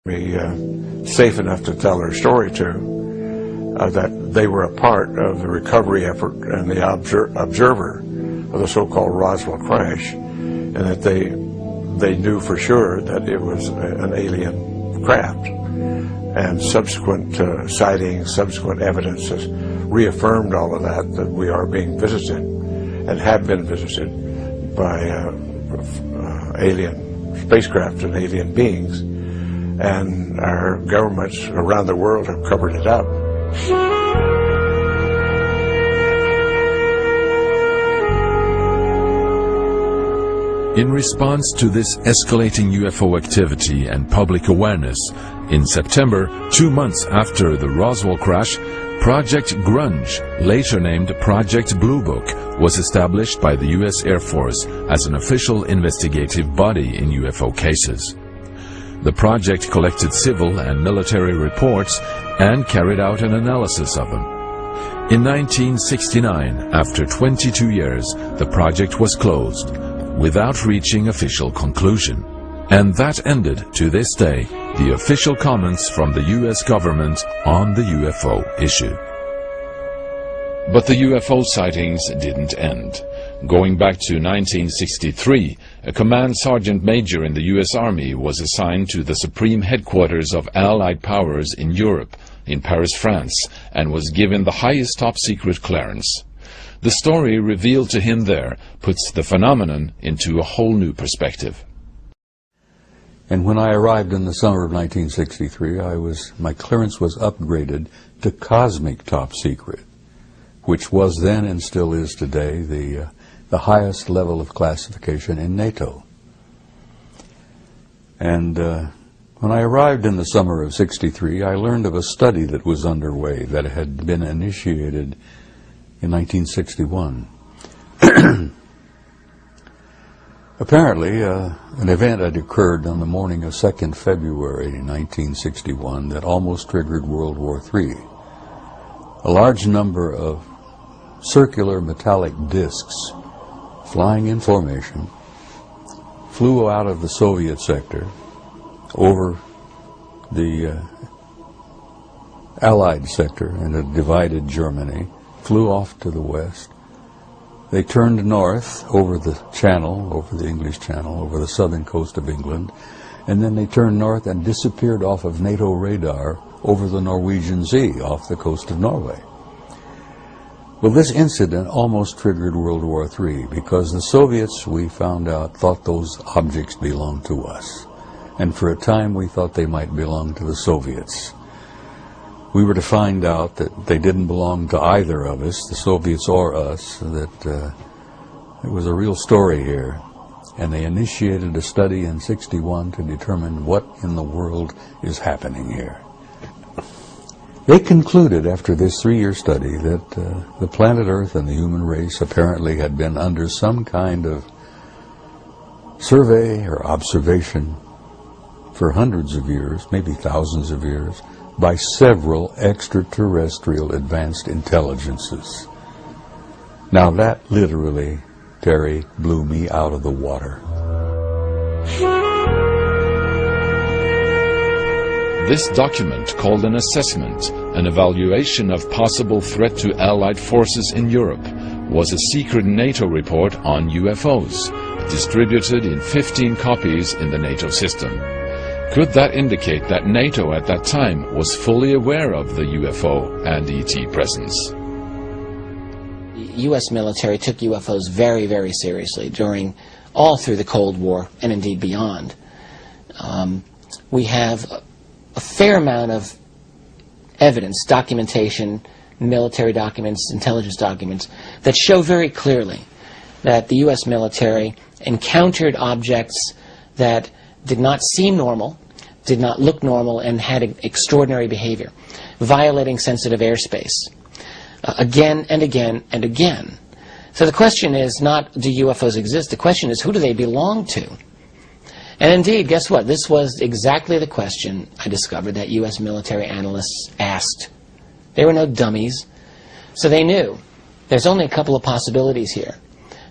be safe enough to tell their story to, that they were a part of the recovery effort and the observer of the so-called Roswell crash, and that they knew for sure that it was an alien craft. And subsequent sightings, subsequent evidence has reaffirmed all of that we are being visited and have been visited by alien spacecraft and alien beings. And our governments around the world have covered it up. In response to this escalating UFO activity and public awareness, in September, 2 months after the Roswell crash, Project Grunge, later named Project Blue Book, was established by the U.S. Air Force as an official investigative body in UFO cases. The project collected civil and military reports and carried out an analysis of them. In 1969, after 22 years, the project was closed, without reaching official conclusion. And that ended, to this day, the official comments from the U.S. government on the UFO issue. But the UFO sightings didn't end. Going back to 1963, a command sergeant major in the U.S. Army was assigned to the supreme headquarters of Allied powers in Europe, in Paris, France, and was given the highest top-secret clearance. The story revealed to him there puts the phenomenon into a whole new perspective. And when I arrived in the summer of 1963, my clearance was upgraded to cosmic top secret, which was then and still is today the highest level of classification in NATO. And when I arrived in the summer of '63, I learned of a study that was underway that had been initiated in 1961. Apparently, an event had occurred on the morning of 2nd February 1961 that almost triggered World War III. A large number of circular metallic discs flying in formation flew out of the Soviet sector over the Allied sector and a divided Germany, flew off to the west. They turned north over the Channel, over the English Channel, over the southern coast of England, and then they turned north and disappeared off of NATO radar over the Norwegian Sea, off the coast of Norway. Well, this incident almost triggered World War III because the Soviets, we found out, thought those objects belonged to us. And for a time we thought they might belong to the Soviets. We were to find out that they didn't belong to either of us, the Soviets or us, that it was a real story here. And they initiated a study in '61 to determine what in the world is happening here. They concluded after this 3-year study that the planet Earth and the human race apparently had been under some kind of survey or observation for hundreds of years, maybe thousands of years, by several extraterrestrial advanced intelligences. Now that literally, Terry, blew me out of the water. This document, called an assessment, an evaluation of possible threat to Allied forces in Europe, was a secret NATO report on UFOs, distributed in 15 copies in the NATO system. Could that indicate that NATO at that time was fully aware of the UFO and ET presence? The U.S. military took UFOs very, very seriously all through the Cold War and indeed beyond. We have a fair amount of evidence, documentation, military documents, intelligence documents, that show very clearly that the U.S. military encountered objects that did not seem normal, did not look normal, and had extraordinary behavior, violating sensitive airspace, again and again and again. So the question is not, do UFOs exist? The question is, who do they belong to? And indeed, guess what? This was exactly the question I discovered that U.S. military analysts asked. They were no dummies. So they knew there's only a couple of possibilities here.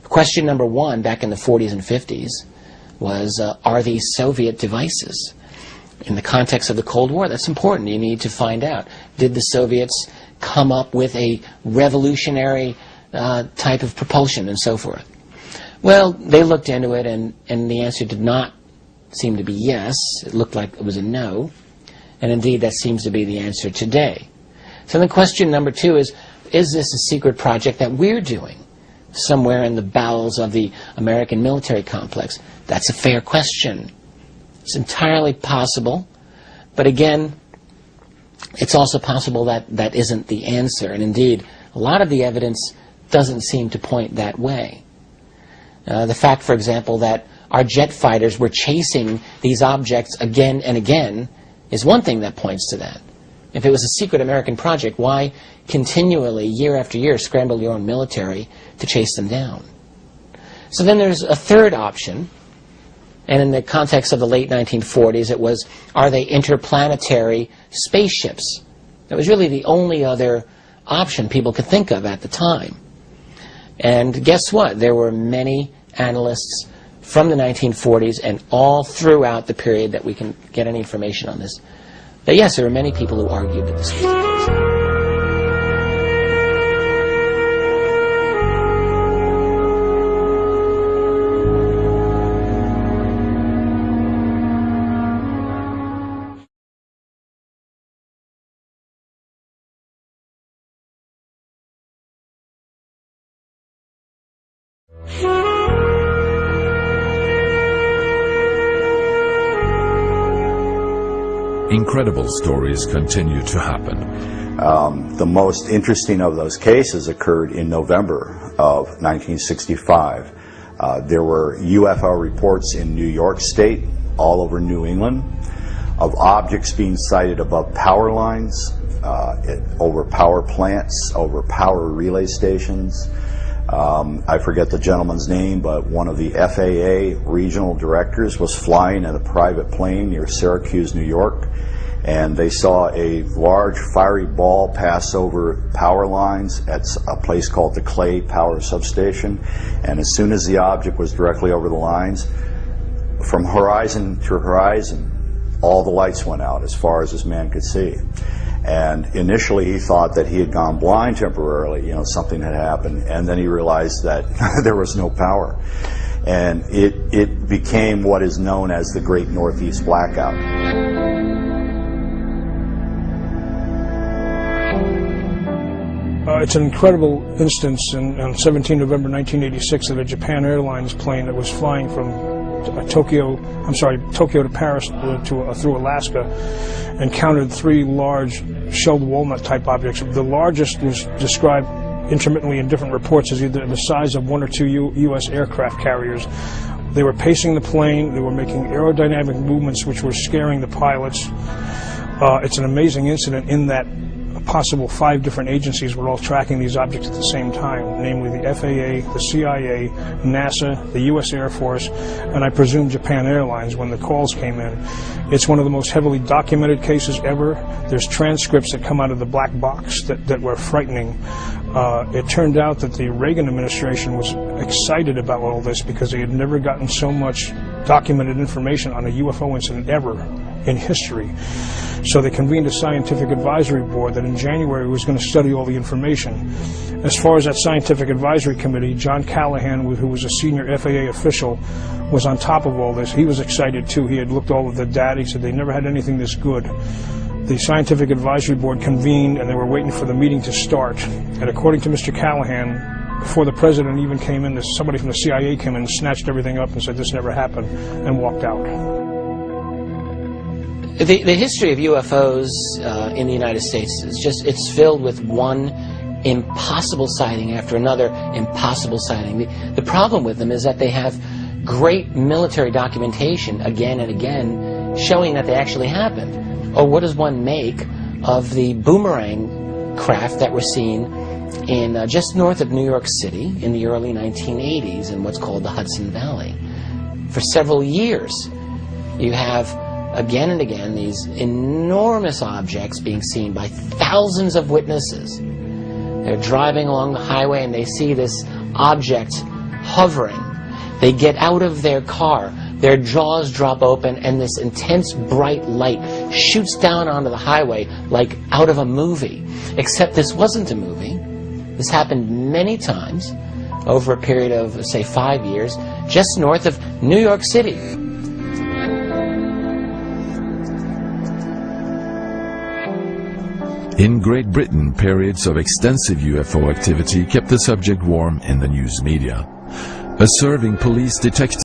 Question number one, back in the 40s and 50s, was, are these Soviet devices? In the context of the Cold War, that's important. You need to find out, did the Soviets come up with a revolutionary type of propulsion and so forth? Well, they looked into it, and the answer did not seem to be yes. It looked like it was a no. And indeed, that seems to be the answer today. So then question number 2 is this a secret project that we're doing somewhere in the bowels of the American military complex? That's a fair question. It's entirely possible. But again, it's also possible that that isn't the answer. And indeed, a lot of the evidence doesn't seem to point that way. The fact, for example, that our jet fighters were chasing these objects again and again is one thing that points to that. If it was a secret American project, why continually, year after year, scramble your own military to chase them down? So then there's a third option, and in the context of the late 1940s, it was, are they interplanetary spaceships? That was really the only other option people could think of at the time. And guess what? There were many analysts from the 1940s and all throughout the period that we can get any information on this, that yes, there were many people who argued that this was the case. Incredible stories continue to happen. The most interesting of those cases occurred in November of 1965. There were UFO reports in New York State, all over New England, of objects being sighted above power lines, over power plants, over power relay stations. I forget the gentleman's name, but one of the FAA regional directors was flying in a private plane near Syracuse, New York, and they saw a large fiery ball pass over power lines at a place called the Clay Power Substation. And as soon as the object was directly over the lines, from horizon to horizon, all the lights went out as far as this man could see. And initially he thought that he had gone blind temporarily, you know, something had happened, and then he realized that there was no power. And it became what is known as the Great Northeast Blackout. It's an incredible instance on 17 November 1986 that a Japan Airlines plane that was flying from Tokyo to Paris through Alaska encountered 3 large shelled walnut type objects. The largest was described intermittently in different reports as either the size of 1 or 2 U.S. aircraft carriers. They were pacing the plane, they were making aerodynamic movements which were scaring the pilots. It's an amazing incident in that possible 5 different agencies were all tracking these objects at the same time, namely the FAA, the CIA, NASA, the U.S. Air Force, and I presume Japan Airlines when the calls came in. It's one of the most heavily documented cases ever. There's transcripts that come out of the black box that were frightening. It turned out that the Reagan administration was excited about all this because they had never gotten so much documented information on a UFO incident ever in history. So they convened a scientific advisory board that in January was going to study all the information. As far as that scientific advisory committee, John Callahan, who was a senior FAA official, was on top of all this. He was excited too. He had looked all of the data. He said they never had anything this good. The scientific advisory board convened and they were waiting for the meeting to start. And according to Mr. Callahan, before the president even came in, somebody from the CIA came in and snatched everything up and said this never happened and walked out. The history of UFOs in the United States is it's filled with one impossible sighting after another impossible sighting. The problem with them is that they have great military documentation again and again showing that they actually happened. Or what does one make of the boomerang craft that were seen in just north of New York City in the early 1980s in what's called the Hudson Valley? For several years you have again and again these enormous objects being seen by thousands of witnesses. They're driving along the highway and they see this object hovering. They get out of their car, their jaws drop open, and this intense bright light shoots down onto the highway like out of a movie. Except this wasn't a movie. This happened many times over a period of, say, 5 years, just north of New York City. In Great Britain, periods of extensive UFO activity kept the subject warm in the news media. A serving police detective